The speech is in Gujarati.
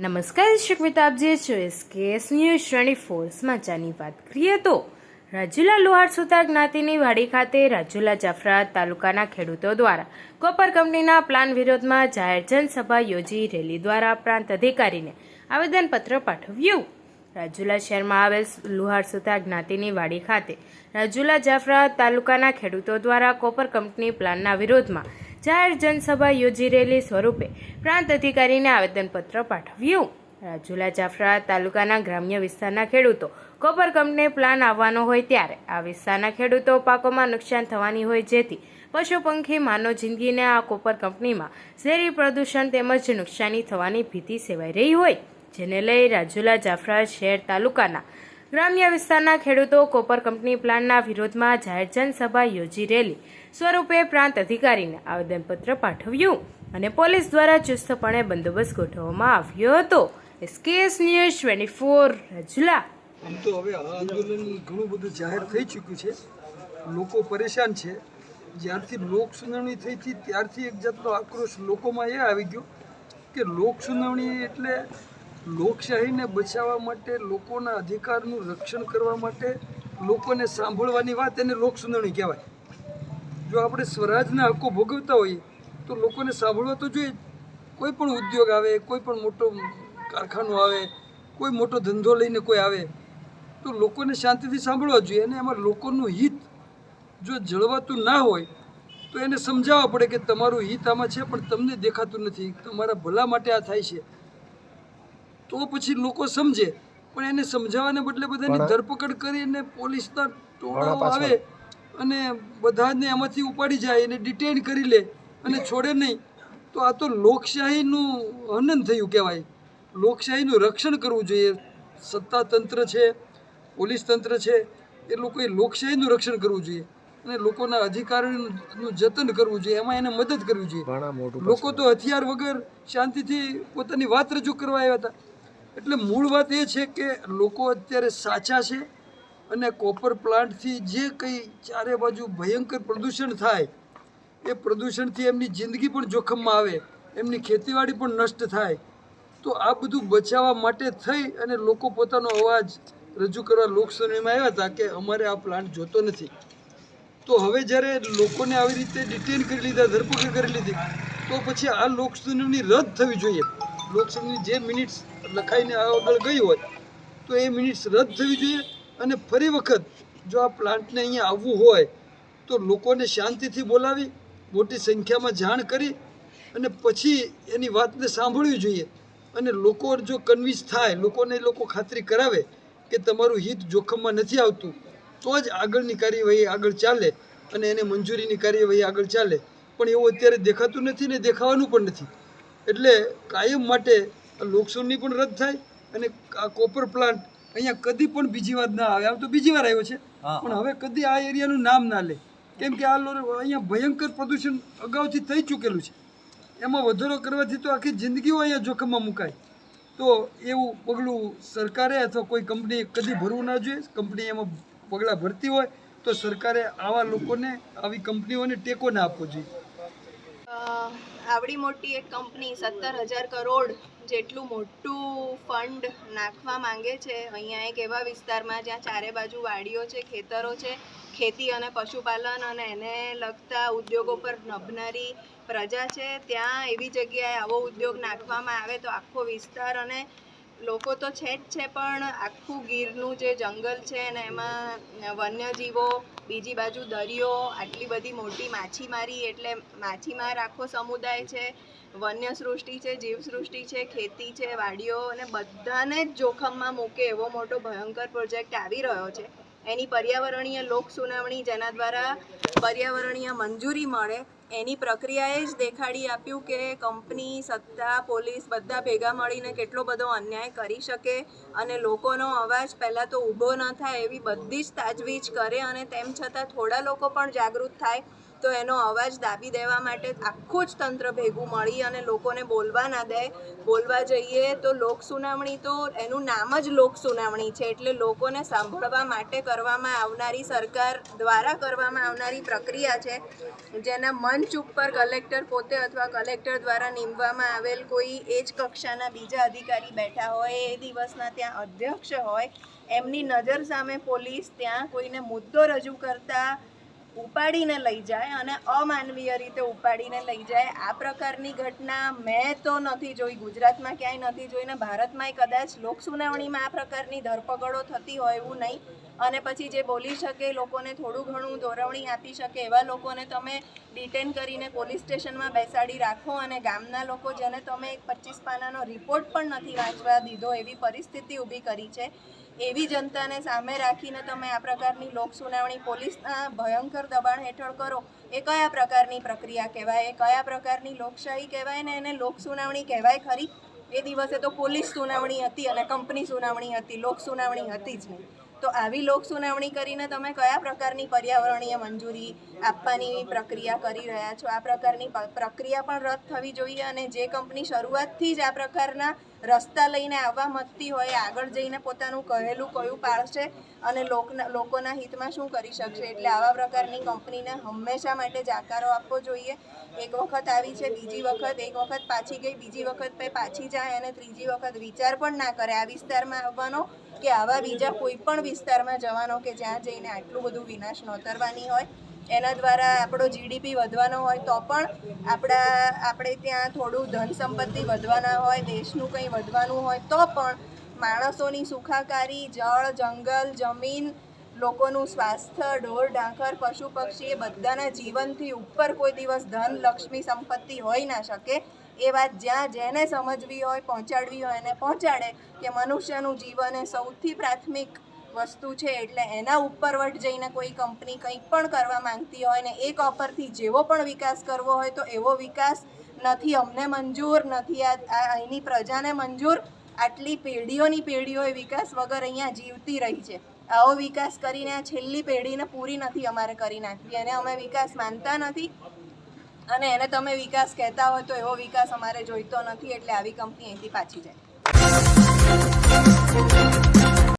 નમસ્કાર દર્શક મિત્રો, આપ જે છો SKS ન્યૂઝ 24 સમાચારની વાત કરીએ તો રાજુલા લુહાર સુતાર જ્ઞાતિની વાડી ખાતે રાજુલા જાફરાબાદ તાલુકાના ખેડૂતો દ્વારા કોપર કંપનીના પ્લાન વિરોધમાં જાહેર જનસભા યોજી રેલી દ્વારા પ્રાંત અધિકારીને આવેદનપત્ર પાઠવ્યું. રાજુલા શહેરમાં આવેલ લુહાર સુતાર જ્ઞાતિની વાડી ખાતે રાજુલા જાફરાબાદ તાલુકાના ખેડૂતો દ્વારા કોપર કંપની પ્લાનના વિરોધમાં જાહેર જનસભા યોજી રેલી સ્વરૂપે પ્રાંત અધિકારીને આવેદનપત્ર પાઠવ્યું. રાજુલા જાફરાબાદ તાલુકાના ગ્રામ્ય વિસ્તારના ખેડૂતો કોપર કંપની પ્લાન આવવાનો હોય ત્યારે આ વિસ્તારના ખેડૂતો પાકોમાં નુકસાન થવાની હોય, જેથી પશુ પંખી માનવ જિંદગીને આ કોપર કંપનીમાં ઝેરી પ્રદૂષણ તેમજ નુકસાની થવાની ભીતિ સેવાઈ રહી હોય, જેને લઈ રાજુલા જાફરાબાદ શહેર તાલુકાના ગ્રામ્ય વિસ્તારના ખેડૂતો કોપર કંપની પ્લાનના વિરોધમાં જાહેર જનસભા યોજી રેલી સ્વરૂપે પ્રાંત અધિકારીને આવેદનપત્ર પાઠવ્યું અને પોલીસ દ્વારા ચુસ્તપણે બંદોબસ્ત ગોઠવવામાં આવ્યો હતો. SKS news 24 Rajula. આમ તો હવે આ આંદોલન ઘણું બધું જાહેર થઈ ચૂક્યું છે. લોકો પરેશાન છે. જ્યારથી લોક સુનાવણી થઈ હતી ત્યારથી એક જાતનો આક્રોશ લોકોમાં એ આવી ગયો કે લોક સુનાવણી એટલે લોકશાહીને બચાવવા માટે, લોકોના અધિકારનું રક્ષણ કરવા માટે, લોકોને સાંભળવાની વાત એને લોક સુનાવણી કહેવાય. જો આપણે સ્વરાજના હક્કો ભોગવતા હોઈએ તો લોકોને સાંભળવા તો જોઈએ. કોઈ પણ ઉદ્યોગ આવે, કોઈ પણ મોટો કારખાનો આવે, કોઈ મોટો ધંધો લઈને કોઈ આવે તો લોકોને શાંતિથી સાંભળવા જોઈએ. અને એમાં લોકોનું હિત જો જળવાતું ના હોય તો એને સમજાવવા પડે કે તમારું હિત આમાં છે પણ તમને દેખાતું નથી, તમારા ભલા માટે આ થાય છે, તો પછી લોકો સમજે. પણ એને સમજાવવાને બદલે બધાની ધરપકડ કરીને પોલીસના ટોળાઓ આવે અને બધાને એમાંથી ઉપાડી જાય, એને ડિટેન કરી લે અને છોડે નહીં, તો આ તો લોકશાહીનું હનન થયું કહેવાય. લોકશાહીનું રક્ષણ કરવું જોઈએ. સત્તાતંત્ર છે, પોલીસ તંત્ર છે, એ લોકોએ લોકશાહીનું રક્ષણ કરવું જોઈએ અને લોકોના અધિકારોનું જતન કરવું જોઈએ, એમાં એને મદદ કરવી જોઈએ. લોકો તો હથિયાર વગર શાંતિથી પોતાની વાત રજૂ કરવા આવ્યા હતા. એટલે મૂળ વાત એ છે કે લોકો અત્યારે સાચા છે અને કોપર પ્લાન્ટથી જે કંઈ ચારે બાજુ ભયંકર પ્રદૂષણ થાય, એ પ્રદૂષણથી એમની જિંદગી પણ જોખમમાં આવે, એમની ખેતીવાડી પણ નષ્ટ થાય. તો આ બધું બચાવવા માટે થઈ અને લોકો પોતાનો અવાજ રજૂ કરવા લોકસભામાં આવ્યા હતા કે અમારે આ પ્લાન્ટ જોતો નથી. તો હવે જ્યારે લોકોને આવી રીતે ડિટેન કરી લીધા, ધરપકડ કરી લીધી, તો પછી આ લોકસભાની રદ થવી જોઈએ. લોકસભાની જે મિનિટ્સ લખાઈને આગળ ગઈ હોય તો એ મિનિટ્સ રદ થવી જોઈએ. અને ફરી વખત જો આ પ્લાન્ટને અહીંયા આવવું હોય તો લોકોને શાંતિથી બોલાવી, મોટી સંખ્યામાં જાણ કરી અને પછી એની વાતને સાંભળવી જોઈએ. અને લોકો જો કન્વિન્સ થાય, લોકોને લોકો ખાતરી કરાવે કે તમારું હિત જોખમમાં નથી આવતું, તો જ આગળની કાર્યવાહી આગળ ચાલે અને એને મંજૂરીની કાર્યવાહી આગળ ચાલે. પણ એવું અત્યારે દેખાતું નથી ને દેખાવાનું પણ નથી. એટલે કાયમ માટે લોકસભાની પણ રદ થાય અને આ કોપર પ્લાન્ટ અહીંયા કદી પણ બીજી વાર ના આવે. આમ તો બીજી વાર આવ્યો છે પણ હવે કદી આ એરિયાનું નામ ના લે, કેમ કે આ અહીંયા ભયંકર પ્રદૂષણ અગાઉથી થઈ ચૂકેલું છે. એમાં વધારો કરવાથી તો આખી જિંદગીઓ અહીંયા જોખમમાં મુકાય. તો એવું પગલું સરકારે અથવા કોઈ કંપનીએ કદી ભરવું ના જોઈએ. કંપની એમાં પગલાં ભરતી હોય તો સરકારે આવા લોકોને, આવી કંપનીઓને ટેકો ના આપવો જોઈએ. આવડી મોટી એક કંપની 17,000 કરોડ જેટલું મોટું ફંડ નાખવા માંગે છે અહીંયા એક એવા વિસ્તારમાં જ્યાં ચારે બાજુ વાડીઓ છે, ખેતરો છે, ખેતી અને પશુપાલન અને એને લગતા ઉદ્યોગો પર નભનારી પ્રજા છે. ત્યાં એવી જગ્યાએ આવો ઉદ્યોગ નાખવામાં આવે તો આખો વિસ્તાર અને લોકો તો છે જ છે, પણ આખું ગીરનું જે જંગલ છે અને એમાં વન્યજીવો, બીજી બાજુ દરિયો, આટલી બધી મોટી માછીમારી, એટલે માછીમાર આખો સમુદાય છે, વન્ય સૃષ્ટિ છે, જીવસૃષ્ટિ છે, ખેતી છે, વાડીઓ, અને બધાને જ જોખમમાં મૂકે એવો મોટો ભયંકર પ્રોજેક્ટ આવી રહ્યો છે. એની પર્યાવરણીય લોક સુનાવણી, જેના દ્વારા પર્યાવરણીય મંજૂરી મળે, એની પ્રક્રિયાએ જ દેખાડી આપ્યું કે કંપની, સત્તા, પોલીસ બધા ભેગા મળીને કેટલો બધો અન્યાય કરી શકે અને લોકોનો અવાજ પહેલાં તો ઊભો ન થાય એવી બધી જ તાજવીજ કરે. અને તેમ છતાં થોડા લોકો પણ જાગૃત થાય તો એનો અવાજ દાબી દેવા માટે આખું જ તંત્ર ભેગું મળી અને લોકોને બોલવા ના દે. બોલવા જઈએ તો લોક સુનાવણી, તો એનું નામ જ લોક સુનાવણી છે, એટલે લોકોને સાંભળવા માટે કરવામાં આવનારી, સરકાર દ્વારા કરવામાં આવનારી પ્રક્રિયા છે, જેના મંચ ઉપર કલેક્ટર પોતે અથવા કલેક્ટર દ્વારા નીમવામાં આવેલ કોઈ એ જ કક્ષાના બીજા અધિકારી બેઠા હોય, એ દિવસના ત્યાં અધ્યક્ષ હોય, એમની નજર સામે પોલીસ ત્યાં કોઈને મુદ્દો રજૂ કરતા ઉપાડીને લઈ જાય અને અમાનવીય રીતે ઉપાડીને લઈ જાય. આ પ્રકારની ઘટના મેં તો નથી જોઈ, ગુજરાતમાં ક્યાંય નથી જોઈ ને ભારતમાંય કદાચ લોક સુનાવણીમાં આ પ્રકારની ધરપકડો થતી હોય એવું નહીં. અને પછી જે બોલી શકે, લોકોને થોડું ઘણું દોરવણી આપી શકે એવા લોકોને તમે ડિટેન કરીને પોલીસ સ્ટેશનમાં બેસાડી રાખો અને ગામના લોકો, જેને તમે એક 25 પાનાનો રિપોર્ટ પણ નથી વાંચવા દીધો, એવી પરિસ્થિતિ ઊભી કરી છે, એવી જનતાને સામે રાખીને તમે આ પ્રકારની લોક સુનાવણી પોલીસના ભયંકર દબાણ હેઠળ કરો, એ કયા પ્રકારની પ્રક્રિયા કહેવાય? એ કયા પ્રકારની લોકશાહી કહેવાય? ને એને લોક સુનાવણી કહેવાય ખરી? એ દિવસે તો પોલીસ સુનાવણી હતી અને કંપની સુનાવણી હતી, લોક સુનાવણી હતી જ નહીં. તો આવી લોક સુનાવણી કરીને તમે કયા પ્રકારની પર્યાવરણીય મંજૂરી આપવાની પ્રક્રિયા કરી રહ્યા છો? આ પ્રકારની પ્રક્રિયા પણ રદ થવી જોઈએ. અને જે કંપની શરૂઆતથી જ આ પ્રકારના રસ્તા લઈને આવવા માંગતી હોય, આગળ જઈને પોતાનું કહેલું કયું પાળશે અને લોકોના હિતમાં શું કરી શકશે, એટલે આવા પ્રકારની કંપનીને હંમેશા માટે જાકારો આપવો જોઈએ. એક વખત આવી છે, બીજી વખત, એક વખત પાછી ગઈ, બીજી વખત પાછી જાય અને ત્રીજી વખત વિચાર પણ ના કરે આ વિસ્તારમાં આવવાનો કે આવા બીજા કોઈ પણ વિસ્તારમાં જવાનો કે જ્યાં જઈને આટલું બધું વિનાશ નોતરવાની હોય. એના દ્વારા આપણો જીડીપી વધવાનો હોય તો પણ આપણે ત્યાં થોડું ધન સંપત્તિ વધવાના હોય, દેશનું કંઈ વધવાનું હોય તો પણ માણસોની સુખાકારી, જળ, જંગલ, જમીન, લોકોનું સ્વાસ્થ્ય, ઢોર ઢાંખર, પશુ પક્ષી, એ બધાના જીવનથી ઉપર કોઈ દિવસ ધન, લક્ષ્મી, સંપત્તિ હોઈ ના શકે. એ વાત જ્યાં જેને સમજવી હોય, પહોંચાડવી હોય એને પહોંચાડે કે મનુષ્યનું જીવન એ સૌથી પ્રાથમિક વસ્તુ છે, એટલે એના ઉપરવટ જઈને કોઈ કંપની કંઈ પણ કરવા માંગતી હોય ને એ કોપરથી જેવો પણ વિકાસ કરવો હોય તો એવો વિકાસ નથી અમને મંજૂર, નથી આ અહીંની પ્રજાને મંજૂર. આટલી પેઢીઓની પેઢીઓ એ વિકાસ વગર અહીંયા જીવતી રહી છે. આવો વિકાસ કરીને આ છેલ્લી પેઢીને પૂરી નથી અમારે કરી નાખવી, એને અમે વિકાસ માનતા નથી અને એને તમે વિકાસ કહેતા હોય તો એવો વિકાસ અમારે જોઈતો નથી. એટલે આવી કંપની અહીંથી પાછી જાય.